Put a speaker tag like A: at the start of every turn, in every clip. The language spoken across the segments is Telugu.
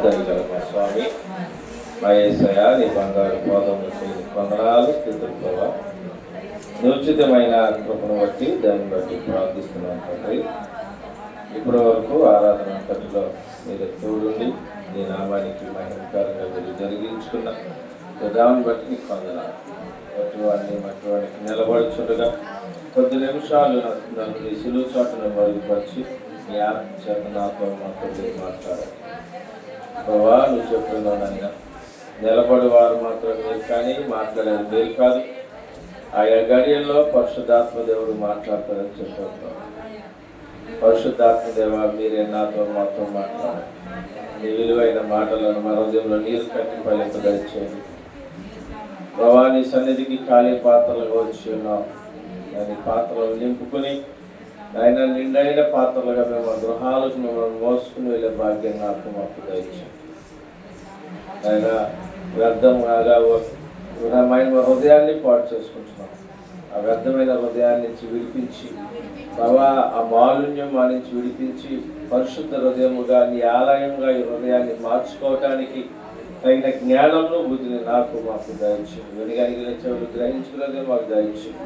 A: దయగల మా స్వామి, మా యేసయ్య, నీ బంగారు పాదములకి వందనాలు స్తుతులు ప్రభా. నిశ్చితమైన కృపను బట్టి దాన్ని బట్టి ప్రార్థిస్తున్నాను తండ్రి. ఇప్పటి వరకు ఆరాధన అంతటిలో మీరు తోడుండి నీ నామానికి మహిమకరంగా మీరు జరిగించుకున్న విధానం బట్టి నీకు వందనాలు. మట్టి నిలబడుచుండగా కొద్ది నిమిషాలు నన్ను నీ సులువు చాటును బయలుపరిచి నీ ఆత్మ చేత నాతో మాతో మాట్లాడాలి ప్రభా. నువ్వు చెప్తున్నానైనా నిలబడి వారు మాత్రం మీరు కానీ మాట్లాడేది మీరు కాదు. ఆయా గడియల్లో పరిశుద్ధాత్మ దేవుడు మాట్లాడతారని చెప్తున్నాను. పరిశుద్ధాత్మ దేవ మీరే నాతో మాతో మాట్లాడాలి. నీ విలువైన మాటలను మన హృదయంలో నీరు కట్టి ఫలింపదచ్చేది ప్రభా. నీ సన్నిధికి ఖాళీ పాత్రలుగా వచ్చి ఉన్నాం. దాని పాత్రలు నింపుకుని ఆయన నిండైన పాత్రలుగా మేము గృహాలకు మిమ్మల్ని మోసుకుని వెళ్ళే భాగ్యం నాకు మాకు దయచేయండి. ఆయన వ్యర్థంగా హృదయాన్ని పాటు చేసుకుంటున్నాం. ఆ వ్యర్థమైన హృదయాన్ని నుంచి విడిపించి ప్రభా, ఆ మాలిన్యం మా నుంచి విడిపించి పరిశుద్ధ హృదయముగా నీ ఆలయంగా ఈ హృదయాన్ని మార్చుకోవటానికి తగిన జ్ఞానంలో బుద్ధిని నాకు మాకు దయచేయండి. వెనుగలిగిన చెవులు గ్రహించుకున్నదే మాకు దయచేయండి.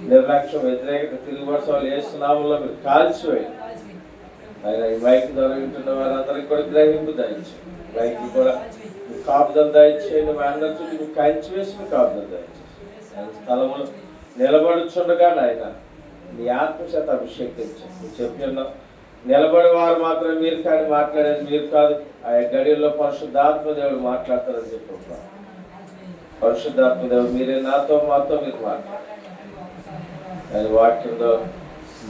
A: నిర్లక్ష్యం, వ్యతిరేకత, తిరుగుబడసాలు వేస్తున్నాములో మీరు కాల్చివేయండి. ఆయన ఈ మైక్ ద్వారా వింటున్న వారందరికీ కూడా గ్రహింపు దయచేయండి. మైక్ కూడా కాపుదలు దయచేయండి. మా అందరి చుట్టూ మీకు కంచి వేసి కాపుదలు దయచేయండి. స్థలములు నిలబడుచుండగా నాయన నీ ఆత్మచేత అభిషేకించండి. చెప్పిన నిలబడి వారు మాత్రం మీరు కానీ మాట్లాడేది మీరు కాదు. ఆ గడియల్లో పరిశుద్ధాత్మ దేవుడు మాట్లాడతారని చెప్పుకుంటారు. పరిశుద్ధాత్మ దేవుడు మీరే నాతో మాతో మీరు మాట్లాడారు. ఆయన వాక్యంలో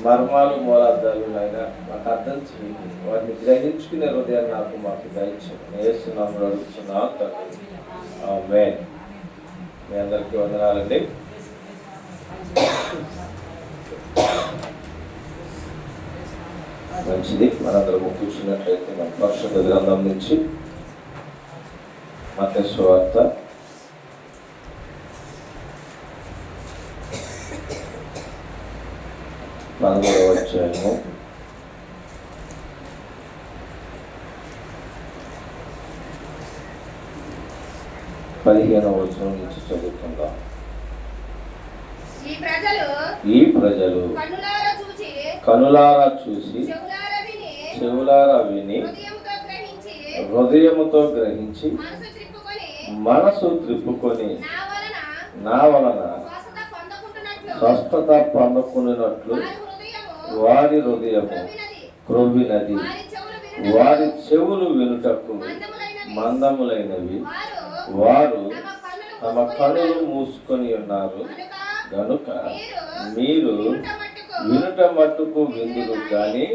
A: మర్మాలు మూలార్థాలు ఆయన మాకు అర్థం చేయండి. వాటిని గ్రహించుకునే హృదయాన్ని నాకు మాకు దయచేయండి. యేసునామములో అడుగుతున్నాను తండ్రి. ఆమేన్. మీ అందరికీ వందనాలండి. మంచిది. మనందరం కూర్చున్నట్లయితే మన పరిశుద్ధ గ్రంథం నుంచి మత్తయి సువార్త 13వ అధ్యాయము 15వ వచనం నుంచి చదువుకుందాం. ఈ ప్రజలు కనులారా చూసి చెవులారా విని హృదయముతో గ్రహించి మనసు త్రిప్పుకొని నా వలన స్వస్థత పొందుకున్నట్లు వారి హృదయము క్రొవ్వినది, వారి చెవులు వినుటకు మందములైనవి, వారు తమ కనులు మూసుకొని ఉన్నారు గనుక మీరు వినుట మట్టుకు విందురు కానీ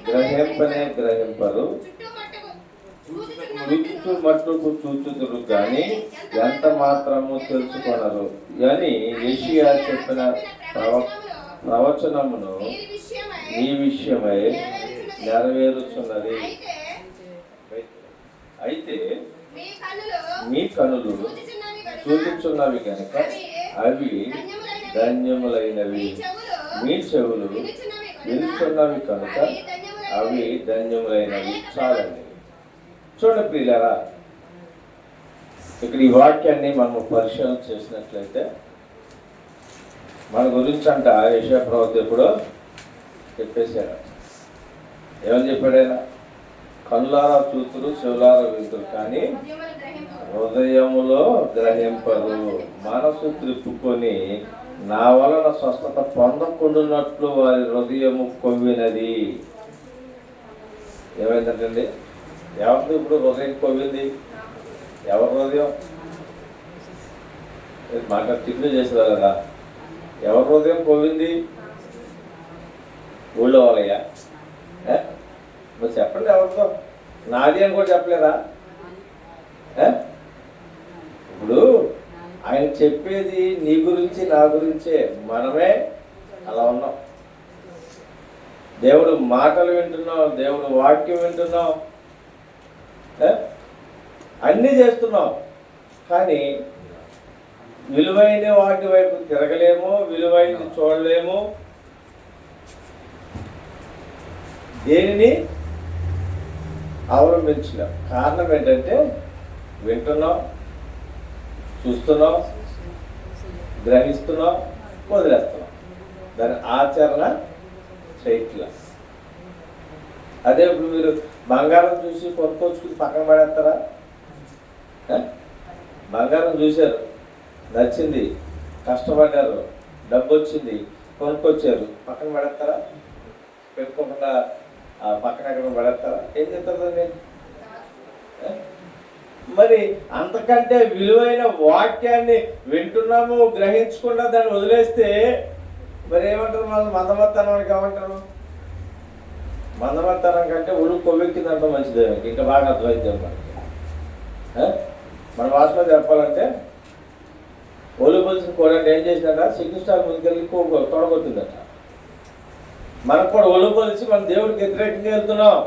A: గ్రహింపనే గ్రహింపరు, వినుట మట్టుకు చూచుదురు కానీ ఎంత మాత్రము తెలుసుకొనరు అని యెషయా చెప్పిన ప్రవచనమును ఈ విషయమై నెరవేరుచున్నది. అయితే మీ కనులు చూచుచున్నవి కనుక అవి ధన్యములైనవి, మీ చెవులు వినుచున్నవి కనుక అవి ధన్యములైనవి. చాలండి. చూడండి ప్రియులారా, ఇక్కడ ఈ వాక్యాన్ని మనము పరిశీలన చేసినట్లయితే మన గురించి అంట యెషయా ప్రవక్త ఎప్పుడో చెప్పేశాడు. ఏమని చెప్పాడైనా? కనులారా చూతురు, చెవులారా వింటురు కానీ హృదయములో గ్రహింపరు, మనసు త్రిప్పుకొని నా వలన స్వస్థత పొందకుండానట్లు వారి హృదయము కొవ్వినది. ఏమైందంటండి? ఎవరిది ఇప్పుడు హృదయం కొవ్వింది? ఎవరి హృదయం? మాట టిఫిన్ చేసేదా కదా. ఎవరి హృదయం కొవ్వింది? ఊళ్ళో వాళ్ళయ్యా? మరి చెప్పండి ఎవరితో? నాది అని కూడా చెప్పలేదా? ఇప్పుడు ఆయన చెప్పేది నీ గురించి నా గురించే. మనమే అలా ఉన్నాం. దేవుడు మాటలు వింటున్నాం, దేవుడు వాక్యం వింటున్నాం, అన్నీ చేస్తున్నాం, కానీ విలువైన వాటి వైపు తిరగలేము, విలువైనది చూడలేము. దేనిని అవలంబించలేం. కారణం ఏంటంటే వింటున్నాం, చూస్తున్నాం, గ్రహిస్తున్నాం, వదిలేస్తున్నాం, దాని ఆచరణ చేయట్లా. అదే ఇప్పుడు మీరు బంగారం చూసి కొనుక్కొచ్చుకుని పక్కన పడేస్తారా? బంగారం చూశారు, నచ్చింది, కష్టపడ్డారు, డబ్బు వచ్చింది, కొనుక్కొచ్చారు, పక్కన పడేస్తారా? పెట్టుకోకుండా పక్కన ఎక్కడ పడేస్తారా? ఏం చెప్తారండి? మరి అంతకంటే విలువైన వాక్యాన్ని వింటున్నాము, గ్రహించకుండా దాన్ని వదిలేస్తే మరి ఏమంటారు? మనం మందమత్తనానికి ఏమంటారు? మందమత్తనం కంటే ఒళ్ళు కొవ్వెక్కిందంటే మంచిదే. ఇంకా బాగా అర్థమైంది మనకి. మన భాషలో చెప్పాలంటే ఒళ్ళు పొలిసిన కూడా ఏం చేసిందట? చికెన్ స్టార్ ముందుకెళ్ళి తొడగొట్టిందట. మనకు కూడా ఒళ్ళు పొలిచి మనం దేవుడికి వ్యతిరేకంగా వెళ్తున్నాం.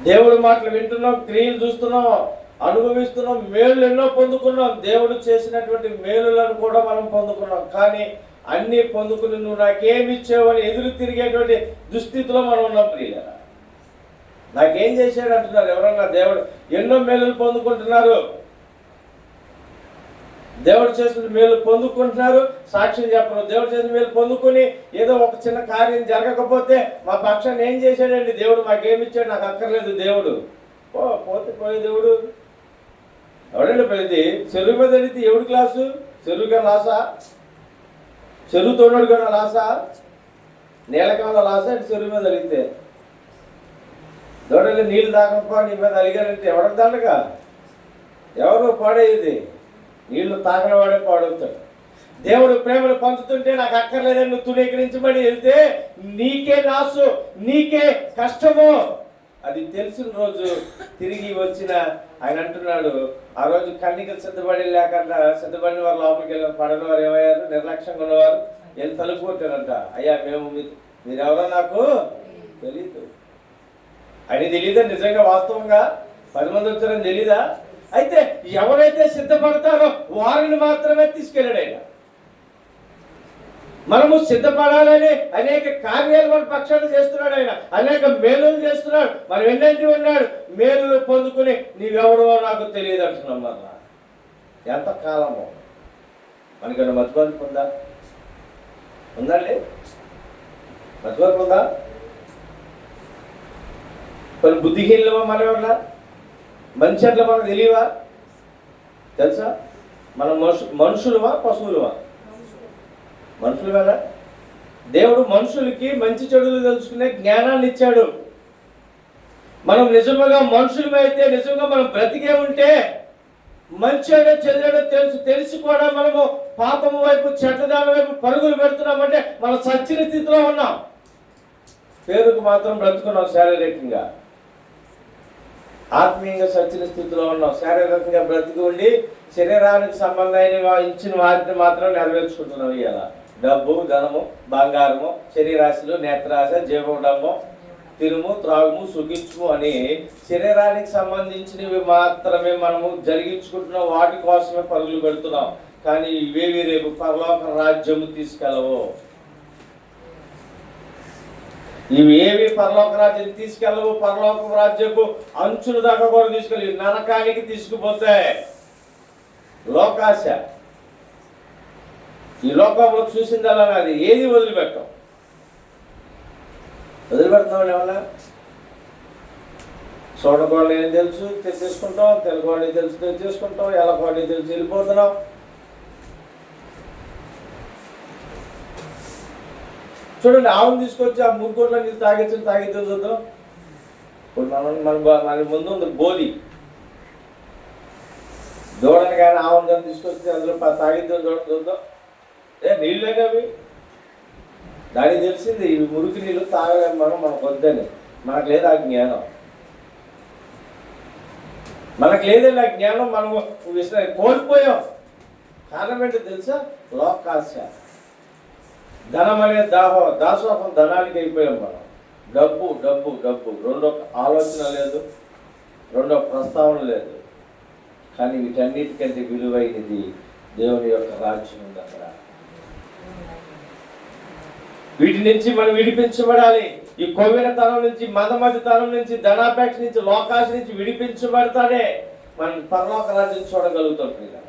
A: దేవుడి మాటలు వింటున్నాం, క్రియలు చూస్తున్నాం, అనుభవిస్తున్నాం, మేలు ఎన్నో పొందుకున్నాం. దేవుడు చేసినటువంటి మేలులను కూడా మనం పొందుకున్నాం. కానీ అన్నీ పొందుకుని నువ్వు నాకేమి ఇచ్చావు అని ఎదురు తిరిగేటువంటి దుస్థితిలో మనం ఉన్నాం. ప్రియులారా, నాకేం చేశాడు అంటున్నారు ఎవరన్నా. దేవుడు ఎన్నో మేలులు పొందుకుంటున్నారు, దేవుడు చేసిన మేలు పొందుకుంటున్నారు, సాక్ష్యం చెప్పరు. దేవుడు చేసిన మేలు పొందుకుని ఏదో ఒక చిన్న కార్యం జరగకపోతే మా పక్షాన్ని ఏం చేశాడండి దేవుడు, మాకేమిచ్చాడు, నాకు అక్కర్లేదు దేవుడు. పోతే పోయే దేవుడు ఎవడండి? పోయింది చెరువు మీద వెళితే ఎవడు క్లాసు? చెరువుగా లాసా? చెరువు తోడు కూడా లాసా? నీళ్ళకాల లాసా? చెరువు మీద అలిగితే దూడలు నీళ్ళు తాగకపో నీ మీద అలిగారంటే ఎవరికి దండగా? ఎవరు పాడేది? నీళ్లు తాగని వాడే పాడవుతాడు. దేవుడు ప్రేమను పంచుతుంటే నాకు అక్కర్లేదని నువ్వు తునీకరించబడి వెళ్తే నీకే నాసు, నీకే కష్టము. అది తెలిసిన రోజు తిరిగి వచ్చిన ఆయన అంటున్నాడు, ఆ రోజు కన్నికలు సిద్ధపడి లేకుండా సిద్ధపడిన వారు లోపలికి వెళ్ళి పడని వారు ఏమయ్యారు? నిర్లక్ష్యంగా ఉన్నవారు వెళ్ళి తలుపు కొట్టారంట. అయ్యా మీరెవరో నాకు తెలీదు అని. తెలీదా? నిజంగా వాస్తవంగా 10 మంది వచ్చారని తెలీదా? అయితే ఎవరైతే సిద్ధపడతారో వారిని మాత్రమే తీసుకెళ్ళాడు ఆయన. మనము సిద్ధపడాలని అనేక కార్యాలు మన పక్షాన్ని చేస్తున్నాడు ఆయన, అనేక మేలులు చేస్తున్నాడు. మనం ఎన్నంటి ఉన్నాడు మేలులు పొందుకుని నీవెవడో నాకు తెలియదు అంటున్నాం. మళ్ళా ఎంతకాలమో మనకన్నా మతిమరుపు ఉందా? ఉందండి? మతిమరుపు ఉందా? కొన్ని బుద్ధిహీనులమా మనం? ఏమన్నా మంచి అట్లా మనకు తెలియవా? తెలుసా? మనం మనుషులమా పశువులమా? మనుషులుగా. దేవుడు మనుషులకి మంచి చెడులు తెలుసుకునే జ్ఞానాన్ని ఇచ్చాడు. మనం నిజంగా మనుషులమైతే, నిజంగా మనం బ్రతికే ఉంటే మంచిగా చెడ్డడో తెలిసి కూడా మనము పాపము వైపు, చెడ్డదాని వైపు పరుగులు పెడుతున్నామంటే మనం సచ్చిన స్థితిలో ఉన్నాం. పేరుకు మాత్రం బ్రతుకున్నాం, శారీరకంగా. ఆత్మీయంగా సచ్చిన స్థితిలో ఉన్నాం. శారీరకంగా బ్రతికి ఉండి శరీరానికి సంబంధమైన ఇచ్చిన వాటిని మాత్రం నెరవేర్చుకుంటున్నాం. ఇవాళ డబ్బు, ధనము, బంగారము, శరీరాశులు, నేత్రాశ, జీవడము, తిరుము, త్రాగుము, సుఖించుము అని శరీరానికి సంబంధించినవి మాత్రమే మనము జరిగించుకుంటున్నాం. వాటి కోసమే పరుగులు పెడుతున్నాం. కానీ ఇవేవి రేపు పరలోక రాజ్యము తీసుకెళ్ళవు. ఇవేవి పరలోక రాజ్యం తీసుకెళ్ళవు. పరలోక రాజ్యపు అంచుల దాకా కూడా తీసుకెళ్ళి నరకానికి తీసుకుపోతాయి. లోకాశ, ఈ లోకంలో చూసిందల్లా అది ఏది వదిలిపెట్టాం. వదిలిపెడతాం ఏమన్నా? చూడకోండి ఏం తెలుసు తెచ్చేసుకుంటాం, తెలుగుకోండి తెలుసు తెచ్చేసుకుంటాం, ఎలకోండి తెలుసు వెళ్ళిపోతున్నాం. చూడండి, ఆవును తీసుకొచ్చి ఆ 3 కోట్ల నీళ్ళు తాగిద్దాం చూద్దాం. ఇప్పుడు మన ముందు ఉంది బోధి. దూడని కానీ ఆవును కానీ తీసుకొచ్చి అందులో తాగిద్దాం చూద్దాం. నీళ్ళే అవి. దానికి తెలిసింది ఇవి మురికి నీళ్ళు తాగలేము మనకు వద్దని. మనకు లేదు ఆ జ్ఞానం. మనకు లేదండి ఆ జ్ఞానం. మనము కోల్పోయాం. కారణం ఏంటో తెలుసా? లోకాశ, ధనం అనే దాసోహం. ధనానికి అయిపోయాం మనం. డబ్బు డబ్బు డబ్బు. రెండో ఆలోచన లేదు, రెండో ప్రస్తావన లేదు. కానీ వీటన్నిటికంటే విలువైనది దేవుని యొక్క రాజ్యం ఉంది అక్కడ. వీటి నుంచి మనం విడిపించబడాలి. ఈ కొవ్వినతనం నుంచి, మదమతితనం నుంచి, ధనాపేక్ష నుంచి, లోకాశ నుంచి విడిపించబడతాడే మనం పరలోక రాజ్యం చూడగలుగుతుంది కదా.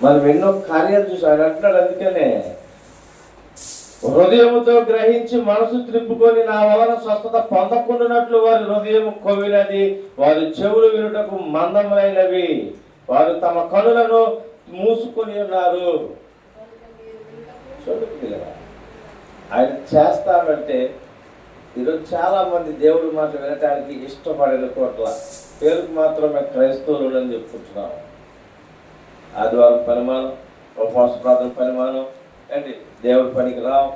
A: మనం ఎన్నో కార్యాలు చూసి ఆయన అంటున్నాడు, అందుకనే హృదయముతో గ్రహించి మనసు త్రిప్పుకొని నా వలన స్వస్థత పొందకుండానట్లు వారి హృదయం కొవ్వినది, వారి చెవులు వినుటకు మందమైనవి, వారు తమ కనులను మూసుకొని ఉన్నారు. చూడండి కదా, ఆయన చేస్తానంటే ఈరోజు చాలా మంది దేవుడి మాట వినటానికి ఇష్టపడిన కోట్ల పేరుకు మాత్రమే క్రైస్తవులు అని చెప్పుకుంటున్నాం. ఆదివారం పనిమానం, ఉపవాస ప్రార్థన పనిమానం అండి, దేవుడి పనికి రావు.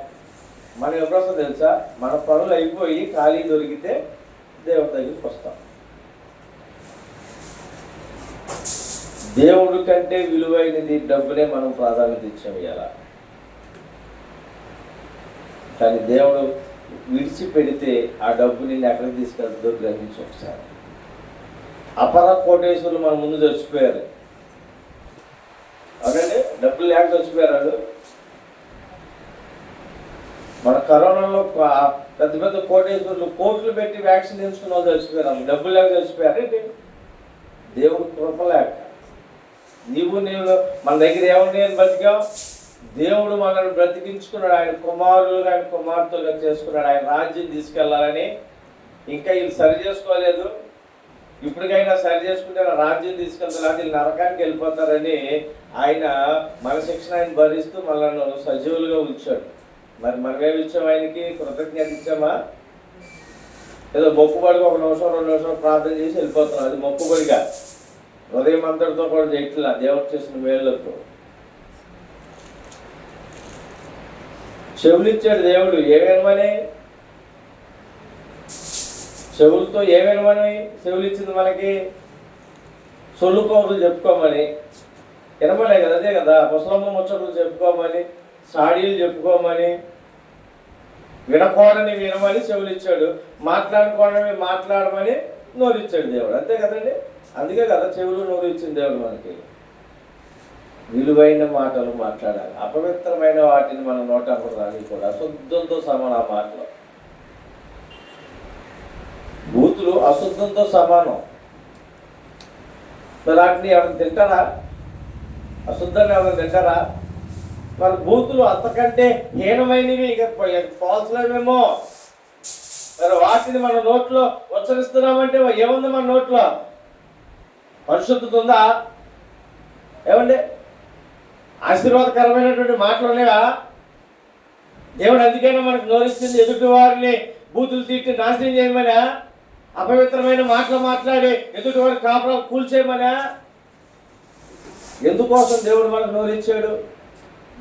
A: మనం ఎప్పుడొస్తా తెలుసా, మన పనులు అయిపోయి ఖాళీ దొరికితే దేవుడి దగ్గరికి వస్తాం. దేవుడి కంటే విలువైనది డబ్బునే మనం ప్రాధాన్యత ఇచ్చాం ఇవాళ. కానీ దేవుడు విడిచిపెడితే ఆ డబ్బు నిన్ను ఎక్కడికి తీసుకెళ్తుందో గ్రహించి ఒకసారి. అపర కోటేశ్వరులు మన ముందు చచ్చిపోయారు అవునండి, డబ్బులు లేక చచ్చిపోయారు. మన కరోనాలో పెద్ద పెద్ద కోటేశ్వరులు కోట్లు పెట్టి వ్యాక్సిన్ వేసుకున్న వాళ్ళు చచ్చిపోయారు, డబ్బులు లేక చచ్చిపోయారు. దేవుడు కృప లేక నీవు మన దగ్గర ఏమన్నా బతికాం, దేవుడు మనల్ని బ్రతికించుకున్నాడు. ఆయన కుమారులుగా, ఆయన కుమార్తెలుగా చేసుకున్నాడు. ఆయన రాజ్యం తీసుకెళ్లాలని. ఇంకా వీళ్ళు సరి చేసుకోలేదు, ఇప్పటికైనా సరి చేసుకుంటే రాజ్యం తీసుకెళ్తారు, వీళ్ళు నరకానికి వెళ్ళిపోతారని ఆయన మన శిక్షణ ఆయన భరిస్తూ మనల్ని సజీవులుగా ఉంచాడు. మరి మనమేమి ఇచ్చాం? ఆయనకి కృతజ్ఞత ఇచ్చామా? ఏదో మొక్కుబడిగా 1 నిమిషం 2 నిమిషాలు ప్రార్థన చేసి వెళ్ళిపోతున్నాం, అది మొక్కుబడిగా. హృదయం అంతటితో కూడా చేయట్లా దేవుడు చేసిన మేళ్ళతో. చెవులు ఇచ్చాడు దేవుడు, ఏమేమని? చెవులతో ఏమేమని చెవులు ఇచ్చింది మనకి? సొల్లు కౌరులు చెప్పుకోమని, వినమలే కదా, అదే కదా. ముసలమ్మ ముచ్చట్లు చెప్పుకోమని, సాడీలు చెప్పుకోమని, వినకూడని వినమని చెవులు ఇచ్చాడు, మాట్లాడుకోవడమే మాట్లాడమని నోరు ఇచ్చాడు దేవుడు. అంతే కదండి. అందుకే కదా చెవులు నోరు ఇచ్చింది దేవుడు మనకి. విలువైన మాటలు మాట్లాడాలి. అపవిత్రమైన వాటిని మన నోట రాని కూడా అశుద్ధంతో సమానం. ఆ మాటలు బూతులు అశుద్ధంతో సమానం. మరి వాటిని ఎవరైనా తింటారా? అశుద్ధాన్ని ఎవరైనా తింటారా? మరి బూతులు అంతకంటే హీనమైనవి ఇక పోల్చలేమేమో. మరి వాటిని మన నోట్లో ఉచ్చరిస్తున్నామంటే ఏముంది మన నోట్లో? పరిశుద్ధత ఉందా? ఏమండి? ఆశీర్వాదకరమైనటువంటి మాటలు ఉన్నాయా? దేవుడు అందుకైనా మనకు నోరిస్తుంది, ఎదుటి వారిని బూతులు తిట్టి నాశనం చేయమనా? అపవిత్రమైన మాటలు మాట్లాడి ఎదుటి వారి కాపురం కూల్చేయమనా? ఎందుకోసం దేవుడు మనకు నోరిచ్చాడు?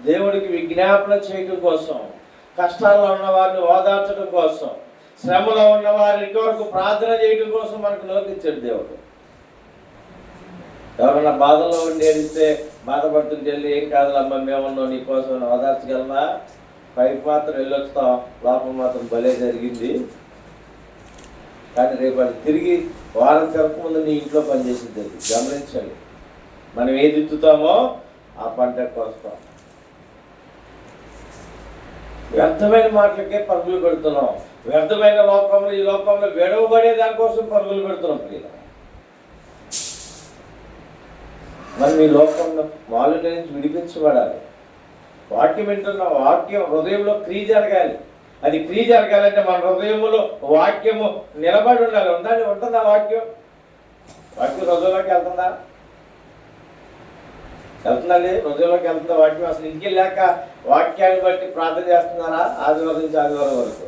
A: దేవుడికి విజ్ఞాపన చేయడం కోసం, కష్టాల్లో ఉన్న వారిని ఓదార్చడం కోసం, శ్రమలో ఉన్న వారికి వరకు ప్రార్థన చేయడం కోసం మనకు నోరిచ్చాడు దేవుడు. ఎవరన్నా బాధల్లో ఉండి ఏడిస్తే బాధపడుతుంటే వెళ్ళి, ఏం కాదులమ్మా మేమున్నాం నీకోసం ఓదార్చగలమా? పైకి మాత్రం వెళ్ళొస్తాం, లోపల మాత్రం భలే జరిగింది. కానీ రేపు అది తిరిగి వారం తిరగకముందు నీ ఇంట్లో పనిచేసింది. గమనించండి, మనం ఏది ఎత్తుతామో ఆ పంట కోస్తాం. వ్యర్థమైన మాటలకే పరుగులు పెడుతున్నాం. వ్యర్థమైన లోకంలో, ఈ లోకంలో విడవబడే దానికోసం పరుగులు పెడుతున్నాం ప్రియుల. మరి మీ లోకంలో వాళ్ళ నుంచి విడిపించబడాలి. వాక్యం వింటున్న వాక్యం హృదయంలో క్రియ జరగాలి. అది క్రియ జరగాలంటే మన హృదయంలో వాక్యము నిలబడి ఉండాలి. ఉంటుందా వాక్యం? వాక్యం హృదయంలోకి వెళ్తుందా? వెళ్తుందండి, హృదయంలోకి వెళ్తుందా వాక్యం? అసలు ఇంటికి వెళ్ళాక వాక్యాన్ని బట్టి ప్రార్థన చేస్తున్నారా? ఆదివారం నుంచి ఆదివారం వరకు.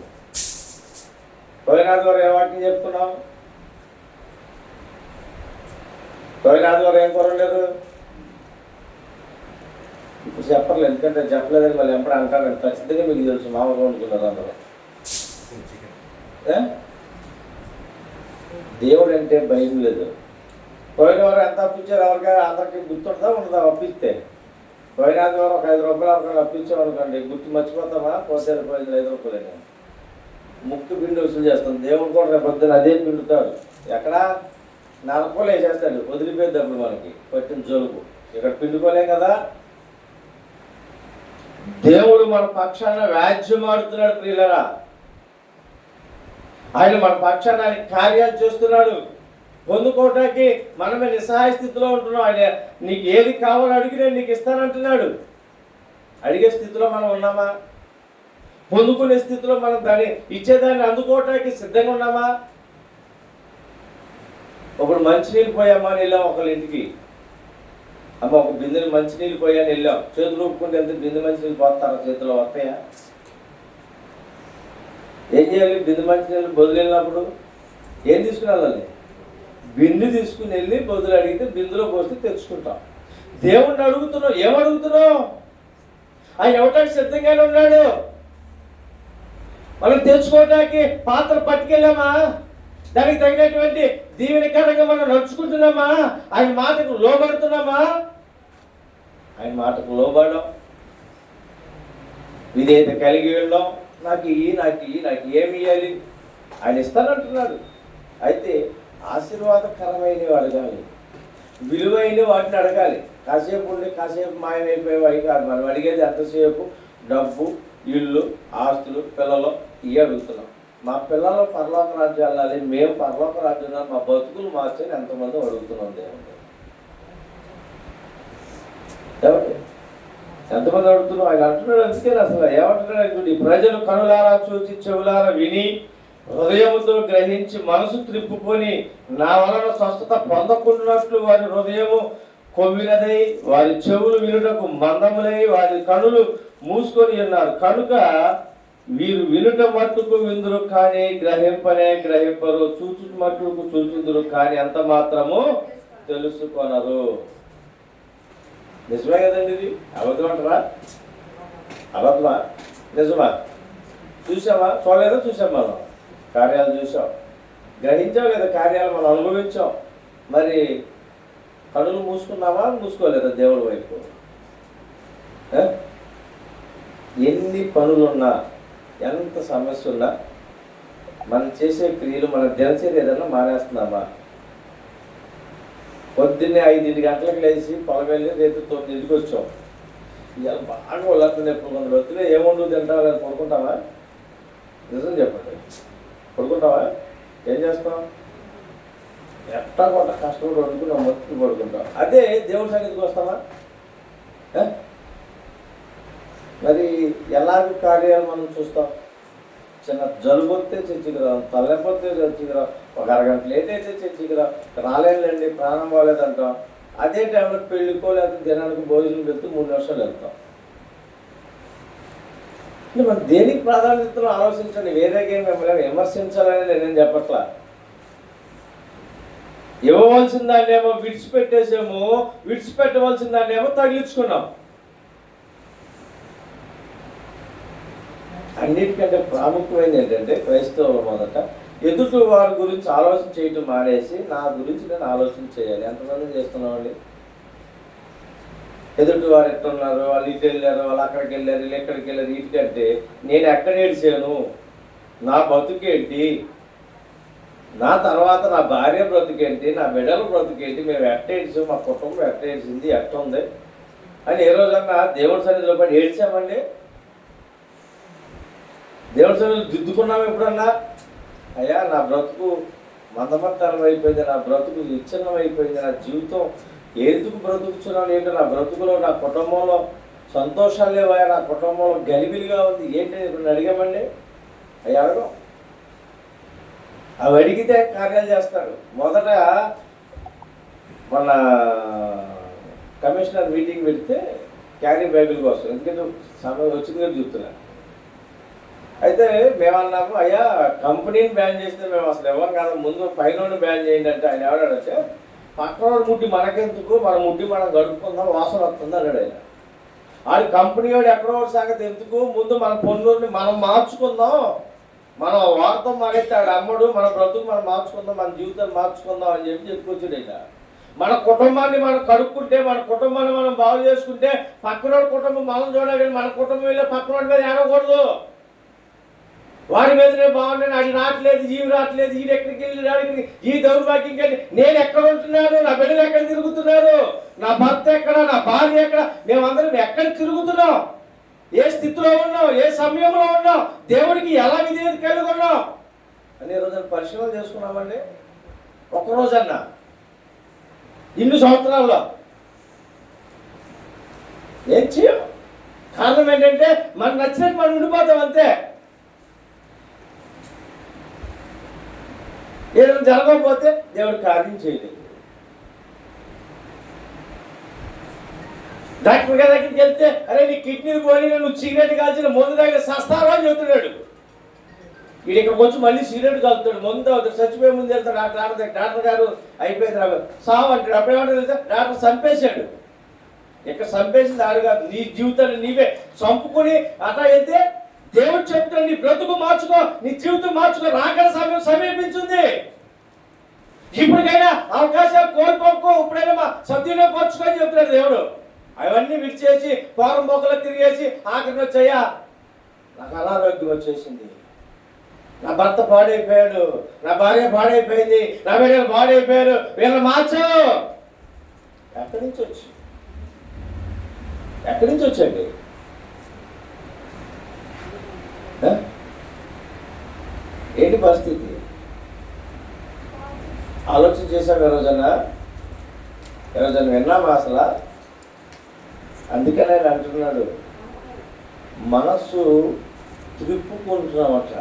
A: పోయిన ఆదివారం ఏ వాక్యం చెప్పుకున్నాం? పోయిన ఆదివారం ఏం కొరలేదు? ఇప్పుడు చెప్పర్లేదు, ఎందుకంటే చెప్పలేదని వాళ్ళు ఎప్పుడు అంటారండి. ఖచ్చితంగా మీకు తెలుసు, మామూలుగా అనుకున్నారు అందరూ. దేవుడు అంటే భయం లేదు. పోయిన వారు ఎంత అప్పించారు? ఎవరికైనా అందరికీ గుర్తుంటుందా ఉండదా? అప్పిస్తే పోయిన ఆదివారం ఒక 5 రూపాయలు ఎవరికైనా అప్పించామనుకోండి, గుర్తు మర్చిపోతామా? పోతే పోయింది 5 రూపాయలు ముక్కు పిండి వసూలు చేస్తాం. దేవుడు కూడా రేపు పొద్దున అదే పిండుతాడు. ఎక్కడ? 4 రూపాయలు వేసేస్తాడు, వదిలిపోయేటప్పుడు మనకి పట్టిన జోలుకు. ఇక్కడ పిండుకోలేం కదా. దేవుడు మన పక్షాన వ్యాజ్యం ఆడుతున్నాడు ప్రియులరా. ఆయన మన పక్షాన ఆయన కార్యాలు చేస్తున్నాడు. పొందుకోవటానికి మనమే నిస్సహాయ స్థితిలో ఉంటున్నాం. ఆయన నీకు ఏది కావాలో అడిగి నేను నీకు ఇస్తానంటున్నాడు. అడిగే స్థితిలో మనం ఉన్నామా? పొందుకునే స్థితిలో మనం దాన్ని ఇచ్చేదాన్ని అందుకోవటానికి సిద్ధంగా ఉన్నామా? ఒకడు మంచినీళ్ళు పోయామా అని వెళ్ళాం ఒకళ్ళ ఇంటికి. అమ్మ ఒక బిందెలు మంచినీళ్ళు పోయాని వెళ్ళాం. చేతులు ఊపుకుంటే ఎంత బిందె మంచినీళ్ళు పోతారా? చేతిలో వస్తాయా? ఏం చేయాలి? బిందె మంచినీళ్ళు బదులు వెళ్ళినప్పుడు ఏం తీసుకుని వెళ్ళాలి? బిందె తీసుకుని వెళ్ళి బదులు అడిగితే బిందులో పోస్తే తెచ్చుకుంటాం. దేవుణ్ణి అడుగుతున్నావు, ఏమడుగుతున్నావు? ఆయన ఇవ్వటానికి సిద్ధంగానే ఉన్నాడు. మనం తెచ్చుకోవటానికి పాత్ర పట్టుకెళ్ళామా? దానికి తగినటువంటి దీవెనకరంగా మనం నడుచుకుంటున్నామా? ఆయన మాటకు లోబడుతున్నామా? ఆయన మాటకు లోబడడం, విధేయత కలిగి వెళ్ళడం. నాకు ఏమి ఇవ్వాలి? ఆయన ఇస్తానంటున్నాడు. అయితే ఆశీర్వాదకరమైనవి అడగాలి, విలువైన వాటిని అడగాలి. కాసేపు ఉండి కాసేపు మాయమైపోయేవి కాదు. మనం అడిగేది ఎంతసేపు డబ్బు, ఇల్లు, ఆస్తులు, పిల్లలు ఇవి అడుగుతున్నాం. మా పిల్లలు పరలోక రాజ్యం వెళ్ళాలి, మేము పరలోక రాజ్యం, మా బతుకులు మార్చని ఎంతమంది అడుగుతున్నాం దేవుడు. ఎంతమంది అడుగుతున్నాం? ఆయన అంటున్నాడు. అందుకే అసలు ఏమంటున్నాడు? ఈ ప్రజలు కనులారా చూచి చెవులారా విని హృదయముతో గ్రహించి మనసు త్రిప్పుకొని నా వలన స్వస్థత పొందకున్నట్లు వారి హృదయము కొవ్వినదై వారి చెవులు వినుటకు మందములై వారి కనులు మూసుకొని ఉన్నారు. కనుక వీరు వినుట మట్టుకు విందురు కానీ గ్రహింపరు, చూచు మట్టుకు చూచుదురు కానీ ఎంత మాత్రము తెలుసుకొనరు. నిజమే కదండి ఇది? అబద్ధం అంటారా? అబద్ధమా? నిజమా? చూసామా? చూడలేదా? చూసాం. మనం కార్యాలు చూసాం, గ్రహించాం లేదా? కార్యాలు మనం అనుభవించాం. మరి కనులు మూసుకున్నామా? మూసుకోలేదా దేవుడి వైపు? ఎన్ని పనులున్నా, ఎంత సమస్య ఉన్నా, మనం చేసే క్రియలు, మన దినచర్య ఏదన్నా మానేస్తున్నామా? పొద్దున్నే 5 గంటలకు లేచి పొలం వెళ్ళి రేపు 9కి వచ్చాం. ఇవాళ బాగా వాళ్ళంతా ఎప్పుడు వద్దులే ఏముండు తింటావు అని పడుకుంటావా? నిజం చెప్పండి, పడుకుంటావా? ఏం చేస్తాం? ఎట్టా కొట్ట కష్టపడి వండుకున్నాం, మొత్తం పడుకుంటాం. అదే దేవుడి సన్నిధికి వస్తామా? మరి ఎలాంటి కార్యాలు మనం చూస్తాం? చిన్న జలుబు వస్తే చర్చికి రాం, తలనొప్పి చర్చికి రాం, ఒక అరగంట లేట్ అయితే చర్చికి రాం, రాలేదండి ప్రాణం బాగాలేదంటాం. అదే టైంలో పెళ్ళికో లేకపోతే దినానికి భోజనం పెడితే 3 నిమిషాలు వెళ్తాం. మనం దేనికి ప్రాధాన్యతను ఆలోచించండి. వేరేగా మిమ్మల్ని విమర్శించాలని నేనేం చెప్పట్లా. ఇవ్వవలసిన దాన్ని ఏమో విడిచిపెట్టేసాము, విడిచిపెట్టవలసిన దాన్ని ఏమో తగిలించుకున్నాం. అన్నిటికంటే ప్రాముఖ్యమైనది ఏంటంటే క్రైస్తవుల మొదట ఎదుటి వారి గురించి ఆలోచన చేయటం మానేసి నా గురించి నేను ఆలోచన చేయాలి. ఎంతమంది చేస్తున్నామండి? ఎదుటి వారు ఎట్టున్నారు, వాళ్ళు ఇటు వెళ్ళారు, వాళ్ళు అక్కడికి వెళ్ళారు, వీళ్ళు ఎక్కడికి వెళ్ళారు, వీటికంటే నేను ఎక్కడ ఏడ్చాను, నా బతుకేంటి, నా తర్వాత నా భార్య బ్రతుకేంటి, నా బిడ్డల బ్రతుకేంటి, మేము ఎట్ట ఏడ్చాము, మా కుటుంబం ఎట్ట ఏడ్చింది, ఎట్ట ఉంది అని ఏ రోజన్నా దేవుడి సన్నిధిలో పడి ఏడ్చామండి? దేవుడి సన్నిధిలో దిద్దుకున్నాము ఎప్పుడన్నా? అయ్యా నా బ్రతుకు మందమత్తనం అయిపోయింది, నా బ్రతుకు విచ్ఛిన్నం అయిపోయింది, నా జీవితం ఎందుకు బ్రతుకుతున్నాను ఏంటో, నా బ్రతుకులో నా కుటుంబంలో సంతోషాలు లేవా, నా కుటుంబంలో గలిబిలిగా ఉంది ఏంటి ఇప్పుడు అడిగామండి? అవి అడగం. అవి అడిగితే కార్యాలు చేస్తాడు. మొదట మన కమిషనర్ మీటింగ్ పెడితే క్యారీ బైబిల్ కోసం, ఎందుకంటే సమయం వచ్చింది కదా చెప్తున్నా. అయితే మేమన్నాము, అయ్యా కంపెనీని బ్యాన్ చేస్తే మేము అసలు ఎవరు కాదు, ముందు పైన బ్యాన్ చేయండి అంటే ఆయన ఎవడాడంటే పక్కనోడు ముడ్డి మనకెందుకు, మన ముడ్డి మనం గడుపుకుందాం, వాసన వస్తుంది అన్నాడు ఆయన. ఆడు కంపెనీ వాడు ఎక్కడో సంగతి ఎందుకు, ముందు మన పన్నుని మనం మార్చుకుందాం, మనం వాడతాం మానేస్తే ఆడు అమ్మడు, మన బ్రతుకు మనం మార్చుకుందాం, మన జీవితాన్ని మార్చుకుందాం అని చెప్పుకొచ్చాడు ఆయన. మన కుటుంబాన్ని మనం కడుక్కుంటే, మన కుటుంబాన్ని మనం బాగు చేసుకుంటే పక్కనోడి కుటుంబం మనం చూడాలి, మన కుటుంబం వెళ్ళే పక్కనోడి మీద ఏడకూడదు. వాడి మీదనే బాగుంటాను, అది రావట్లేదు, జీవి రావట్లేదు, ఈడు ఎక్కడికి వెళ్ళి రాడికి, ఈ దౌర్భాగ్యం కంటే నేను ఎక్కడ ఉంటున్నాను, నా బిడ్డలు ఎక్కడ తిరుగుతున్నారు, నా భర్త ఎక్కడ, నా భార్య ఎక్కడ, మేమందరం ఎక్కడ తిరుగుతున్నాం? ఏ స్థితిలో ఉన్నావు, ఏ సమయంలో ఉన్నావు, దేవుడికి ఎలా విధేయత కలిగి ఉన్నావు అని రోజున పరిశీలన చేసుకున్నామండి. ఒక్కరోజన్నా ఇన్ని సంవత్సరాల్లో ఏం చేయం. కారణం ఏంటంటే మనకు నచ్చినట్టు మనం ఉండిపోతాం అంతే. ఏదైనా జరగకపోతే దేవుడు కార్యం చేయలేదు. డాక్టర్ గారి దగ్గరికి వెళ్తే అరే నీ కిడ్నీలు పోయి నువ్వు సిగరెట్ కాల్చిన మందు దగ్గర సస్తావా అని చెబుతున్నాడు. వీడు ఇక్కడికి వచ్చి మళ్ళీ సిగరెట్ కాలుతాడు, మందు అవుతాడు, చచ్చిపోయే ముందు వెళ్తాడు డాక్టర్ గారు అయిపోయింది సావు అంటాడు. అప్పుడేమంటాడు తెలుసా, డాక్టర్ చంపేశాడు. ఇక్కడ చంపేసింది ఆడు కాదు, నీ జీవితాన్ని నీవే చంపుకొని అట్లా వెళ్తే దేవుడు చెప్తాడు నీ బ్రతుకు మార్చుకో, నీ జీవితం మార్చుకో, రాకడ సమయం సమీపించింది. ఇప్పటికైనా అవకాశాలు కోల్పోకో, ఇప్పుడైనా సద్వినియోగపరచుకొని చెప్తున్నాడు దేవుడు. అవన్నీ విడిచేసి పోరం బొక్కలు తిరిగేసి ఆఖరికి వచ్చాయా నాకు అనారోగ్యం వచ్చేసింది, నా భర్త పాడైపోయాడు, నా భార్య పాడైపోయింది, నా బిడ్డలు పాడైపోయారు, వీళ్ళని మార్చు. ఎక్కడి నుంచి వచ్చి వచ్చండి? ఏంటి పరిస్థితి? ఆలోచన చేశాం ఈరోజన విన్నామా అసలు? అందుకనే ఆయన అంటున్నాడు మనస్సు త్రిప్పుకుంటున్నామట.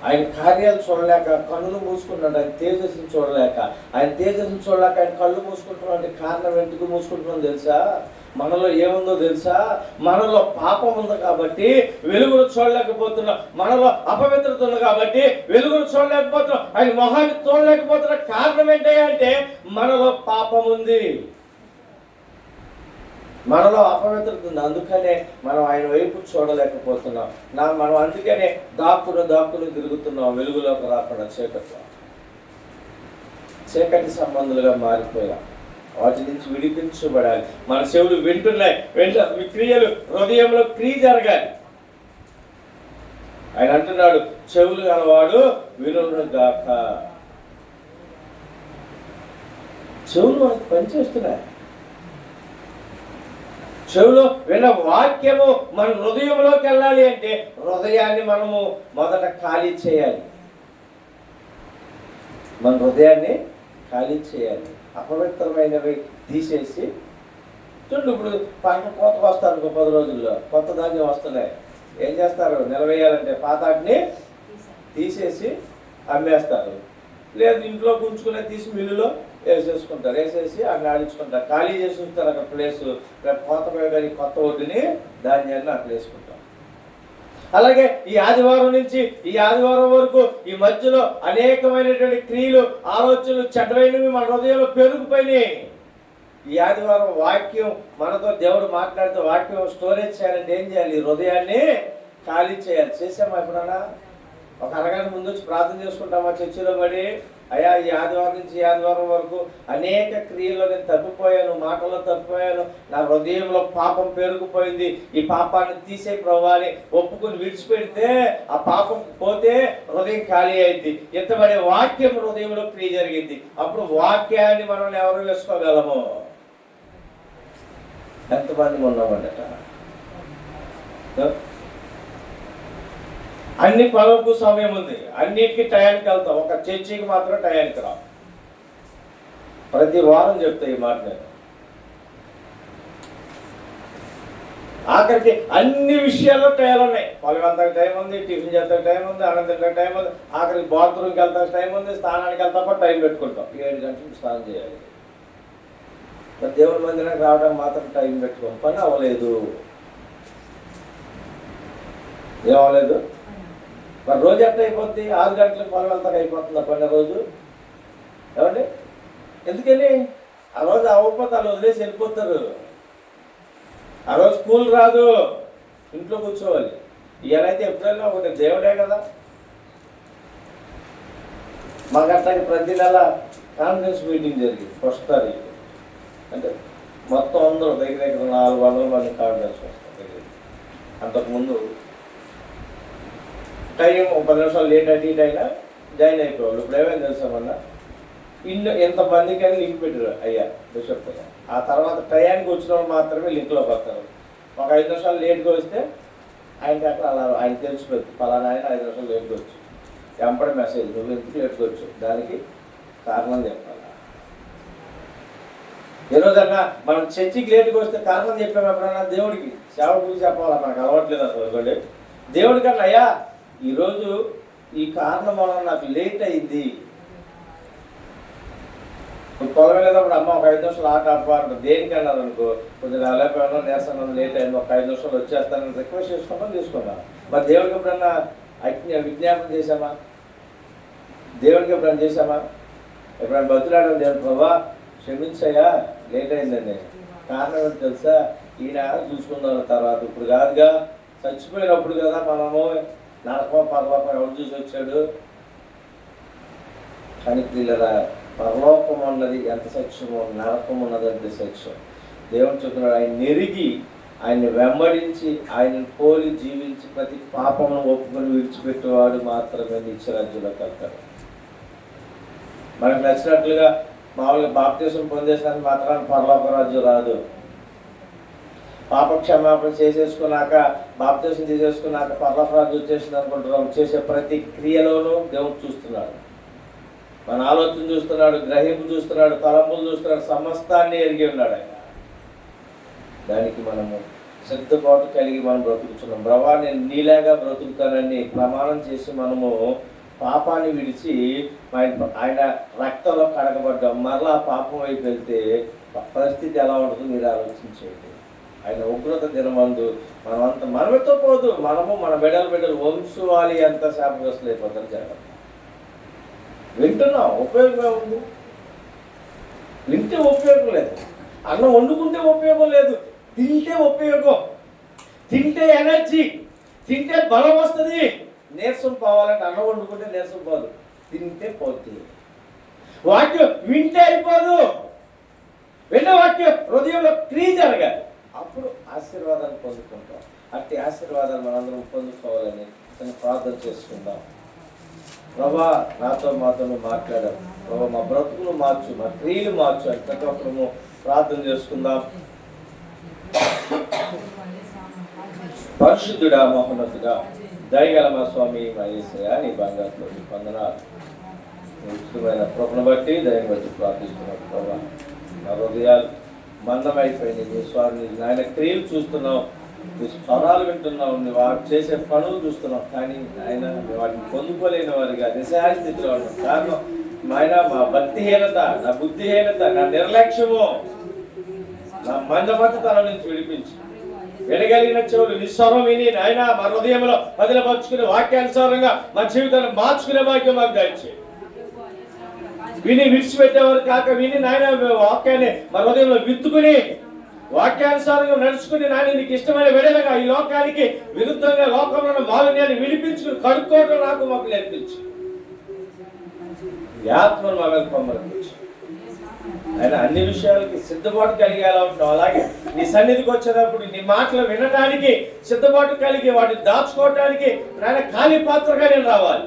A: ఆయన కార్యాలు చూడలేక కన్నులు మూసుకున్నాడు, ఆయన తేజస్సును చూడలేక. ఆయన తేజస్సును చూడలేక ఆయన కళ్ళు మూసుకుంటున్నాడు. కారణం ఎందుకు మూసుకుంటున్నాం తెలుసా? మనలో ఏముందో తెలుసా? మనలో పాపం ఉంది కాబట్టి వెలుగును చూడలేకపోతున్నాం, మనలో అపవిత్రత ఉంది కాబట్టి వెలుగును చూడలేకపోతున్నాం, ఆయన మొహాన్ని చూడలేకపోతున్న కారణం ఏంటంటే మనలో పాపం ఉంది, మనలో అపవిత్రత ఉంది. అందుకనే మనం ఆయన వైపు చూడలేకపోతున్నాం. మనం అందుకనే దాక్కుని తిరుగుతున్నాం, వెలుగులోకి రాకుండా చీకటి సంబంధులుగా మారిపోయాం. వాటి నుంచి విడిపించబడాలి. మన చెవులు వింటున్నాయి, క్రియలు హృదయంలో క్రియ జరగాలి. ఆయన అంటున్నాడు చెవులు గలవాడు వినును గాక. చెవులు మనకు పనిచేస్తున్నాయి. చెవులో విన్న వాక్యము మన హృదయంలోకి వెళ్ళాలి అంటే హృదయాన్ని మనము మొదట ఖాళీ చేయాలి. మన హృదయాన్ని ఖాళీ చేయాలి. అపవిత్రమైనవి తీసేసి చూడండి. ఇప్పుడు పంట కోతకు వస్తారు, 10 రోజుల్లో కొత్త ధాన్యం వస్తున్నాయి. ఏం చేస్తారు? నిలవేయాలంటే పాతాటిని తీసేసి అమ్మేస్తారు, లేదు ఇంట్లో గుంచుకునే తీసి మిల్లులో వేసేసి అక్కడ ఆడించుకుంటారు, ఖాళీ చేసి ఉంచుతారు అక్కడ ప్లేసు. రేపు కోత పోయగానే కొత్త ఒడ్డుని ధాన్యాన్ని అక్కడ వేసుకుంటాం. అలాగే ఈ ఆదివారం నుంచి ఈ ఆదివారం వరకు ఈ మధ్యలో అనేకమైనటువంటి క్రియలు, ఆలోచనలు, చెడ్డమైనవి మన హృదయంలో పెరిగిపోయినాయి. ఈ ఆదివారం వాక్యం మనతో దేవుడు మాట్లాడితే వాక్యం స్టోరేజ్ చేయాలంటే ఏం చేయాలి? హృదయాన్ని ఖాళీ చేయాలి. చేసామా ఎప్పుడన్నా? ఒక అరగంట ముందు వచ్చి ప్రార్థన చేసుకుంటామా చర్చిలో పడి? అయ్యా ఈ ఆదివారం నుంచి ఈ ఆదివారం వరకు అనేక క్రియల్లో నేను తప్పిపోయాను, మాటల్లో తప్పిపోయాను, నా హృదయంలో పాపం పెరిగిపోయింది, ఈ పాపాన్ని తీసే ప్రభావాన్ని ఒప్పుకుని విడిచిపెడితే ఆ పాపం పోతే హృదయం ఖాళీ అయింది. ఎంతబడే వాక్యం హృదయంలో క్రియ జరిగింది. అప్పుడు వాక్యాన్ని మనం ఎవరు వేసుకోగలము? ఎంతమంది ఉన్నామండట? అన్ని పనులకు సమయం ఉంది, అన్నిటికీ టయానికి వెళ్తాం, ఒక చర్చికి మాత్రం టయానికి రావు. ప్రతి వారం చెప్తా ఈ మాట నేను. ఆఖరికి అన్ని విషయాల్లో టైం ఉన్నాయి. పొలం వెళ్తానికి టైం ఉంది, టిఫిన్ చేస్తానికి టైం ఉంది, అన్నం తింటానికి టైం ఉంది, ఆఖరికి బాత్రూమ్కి వెళ్తానికి టైం ఉంది, స్నానానికి వెళ్తా కూడా టైం పెట్టుకుంటాం. 7 గంటలకు స్నానం చేయాలి. దేవుని మందిరానికి రావడానికి మాత్రం టైం పెట్టుకోం. పని అవ్వలేదు, ఏమవ్వలేదు. మరి రోజు ఎట్లా అయిపోద్ది? 6 గంటలకు పొలం వెళ్తాక అయిపోతుంది పని రోజు. ఏమండి? ఎందుకని? ఆ రోజు అవ్వకపోతే వాళ్ళు వదిలేసి వెళ్ళిపోతారు. ఆ రోజు స్కూల్ రాదు, ఇంట్లో కూర్చోవాలి. ఇలానైతే ఎప్పుడైనా ఒకటి దేవుడే కదా. మాకు అట్లాగే ప్రతి నెల కాన్ఫరెన్స్ మీటింగ్ జరిగింది 1వ తారీఖు. అంటే మొత్తం అందరూ దగ్గర 400 మంది కాన్ఫరెన్స్ వస్తారు. అంతకుముందు టైం 10 నిమిషాలు లేట్ అటు ఇటు అయినా జాయిన్ అయిపోవాలి. ఇప్పుడు ఏమైనా తెలుసామన్నా ఎంతమందికి అని లింక్ పెట్టారు అయ్యా బిషప్. ఆ తర్వాత టయానికి వచ్చిన వాళ్ళు మాత్రమే లింక్లోకి వస్తారు. ఒక 5 నిమిషాలు లేట్గా వస్తే ఆయనకి అక్కడ అలా ఆయన తెలిసిపోతుంది, పలానా ఆయన 5 నిమిషాలు లేట్గా వచ్చు. ఎంపడి మెసేజ్, నువ్వు ఎందుకు లేట్గా వచ్చు, దానికి కారణం చెప్పాలి. ఈరోజన్నా మనం చర్చికి లేట్గా వస్తే కారణం చెప్పాము ఎప్పుడన్నా దేవుడికి, సేవకుడికి చెప్పాలా, మనకు అలవాట్లేదు అసలు. దేవుడి కన్నా అయ్యా ఈరోజు ఈ కారణం వల్ల నాకు లేట్ అయింది. పొలం వెళ్ళేటప్పుడు అమ్మ ఒక 5 నిమిషాలు ఆట ఆడుకుంటాం, దేనికి అన్నారు అనుకో, కొద్దిగా లేకపోయినా నేస్తాను లేట్ అయింది, ఒక 5 నిమిషాలు వచ్చేస్తానని రిక్వెస్ట్ చేసుకుంటాం, తీసుకుంటాం. మరి దేవుడికి ఎప్పుడన్నా విజ్ఞాపన చేశామా? దేవుడికి ఎప్పుడైనా చేశామా? ఎప్పుడైనా బతులాడడం, దేవుడు ప్రభా క్షమించయ్యా లేట్ అయిందండి, కారణం ఏంటి తెలుసా, ఈయన చూసుకుందాం తర్వాత, ఇప్పుడు కాదుగా, చచ్చిపోయినప్పుడు కదా మనము నరకం పరలోకం ఎవరు చూసి వచ్చాడు. కానీ పిల్లరా, పరలోకం అన్నది ఎంత సత్యమో నరకం ఉన్నది అంతే సత్యం. దేవుడు చెప్తున్నాడు, ఆయన నెరిగి ఆయన్ని వెంబడించి ఆయనను పోలి జీవించి ప్రతి పాపమును ఒప్పుకొని విడిచిపెట్టేవాడు మాత్రమే నిత్యరాజ్యంలోకి వెళ్తాడు. మనకు నచ్చినట్లుగా మామూలుగా బాప్తీసం పొందేసానికి మాత్రాన్ని పరలోక రాజ్యం రాదు. పాప క్షమాపణ చేసేసుకున్నాక, బాప్తీసం చేసేసుకున్నాక పరలోక రాజ్యం వచ్చేసింది అనుకుంటున్నాం. చేసే ప్రతి క్రియలోనూ దేవుడు చూస్తున్నాడు, మన ఆలోచన చూస్తున్నాడు, గ్రహింపు చూస్తున్నాడు, తలంపులు చూస్తున్నాడు, సమస్తాన్ని ఎరిగి ఉన్నాడు ఆయన. దానికి మనము సిద్ధపాటు కలిగి మనం బ్రతుకుతున్నాం. ప్రభా నేను నీలాగా బ్రతుకుతానని ప్రమాణం చేసి మనము పాపాన్ని విడిచి ఆయన రక్తంలో కడగబడ్డాం. మరలా పాపం వైపు వెళ్తే పరిస్థితి ఎలా ఉంటుందో మీరు ఆలోచించేయండి. ఆయన ఉగ్రత దినమందు మనమితో పోదు, మనము మన బిడ్డలు వంశవాలి అంత శాపగ్రస్తులు అయిపోతారు. జరగదు. వింటున్నాం, ఉపయోగం ఉంది, వింటే ఉపయోగం లేదు. అన్నం వండుకుంటే ఉపయోగం లేదు, తింటే ఉపయోగం. తింటే ఎనర్జీ, తింటే బలం వస్తుంది. నీరసం పోవాలంటే అన్నం వండుకుంటే నీరసం పోదు, తింటే పోతుంది. వాక్యం వింటే అయిపోదు, విన్న వాక్యం హృదయంలో క్రియ జరగాలి, అప్పుడు ఆశీర్వాదాన్ని పొందుకుంటాం. అట్టి ఆశీర్వాదాన్ని మనందరం పొందుకోవాలని నేను ప్రార్థన చేసుకుందాం. ప్రభా నాతో మాతో మాట్లాడారు, ప్రభా మా బ్రతుకులు మార్చు, మా క్రియలు మార్చు అని ప్రతి ఒక్కరము ప్రార్థన చేసుకుందాం. పరిశుద్ధుడా, మహోన్నతుడా, దయగల మా స్వామి మా యేసయ్యా, నీ బంగారు వందనాలు. ఉచితమైన కృపను బట్టి దయని బట్టి ప్రార్థిస్తున్నాం. ప్రభా మా హృదయాలు మందమైపోయింది. నీ స్వామి ఆయన క్రియలు చూస్తున్నాం, నీ స్వరాలు వింటున్నాం, నువ్వు చేసే పనులు చూస్తున్నాం. కానీ ఆయన వాటిని పొందుకోలేని వారిగా నిస్సహాయ స్థితిలో ఉన్నాం. కారణం ఆయన మా భక్తిహీనత, నా బుద్ధిహీనత, నా నిర్లక్ష్యము, నా మందమతనం నుంచి విడిపించి వినగలిగిన చెవులు నిస్వరం విని ఆయన మా హృదయంలో బదిలపరుచుకునే వాక్యానుసారంగా మా జీవితాన్ని మార్చుకునే భాగ్యం మాకు దయచేయండి. విని విడిచిపెట్టేవారు కాక విని నాయన వాక్యాన్ని మా హృదయంలో విత్తుకుని వాక్యానుసారంగా నడుచుకుని నాయన నీకు ఇష్టమైన విడలుగా ఈ లోకానికి విరుద్ధంగా లోకంలో మాలిన్యాన్ని విడిపించుకుని కడుక్కోవడం నాకు మాకు నేర్పించి ఈ ఆత్మను మా మీద పంపించి ఆయన అన్ని విషయాలకి సిద్ధపాటు కలిగి ఎలా ఉంటాం. అలాగే నీ సన్నిధికి వచ్చేటప్పుడు నీ మాటలు వినడానికి సిద్ధపాటు కలిగి వాటిని దాచుకోవడానికి నాయన ఖాళీ పాత్రగా నేను రావాలి.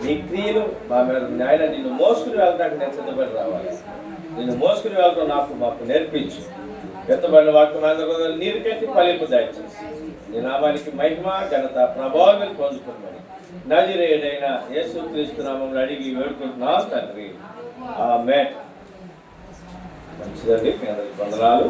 A: నీ క్రియలు మా మీద నాయన నిన్ను మోసుకుని వెళ్ళడానికి నేను సిద్ధపడి రావాలి. నిన్ను మోసుకుని వెళ్ళడం మాకు నేర్పించు. ఎత్తబడిన వాక్యం నీరు కట్టి ఫలింపు దయచేసి నీ నామానికి మహిమ ఘనత ప్రభావం మీరు పొందుకున్నాను. నజరేయుడైన యేసుక్రీస్తు నామములో అడిగి వేడుకుంటున్నాం తండ్రి, ఆమేన్. మంచిదండి, మీ అందరికి వందనాలు.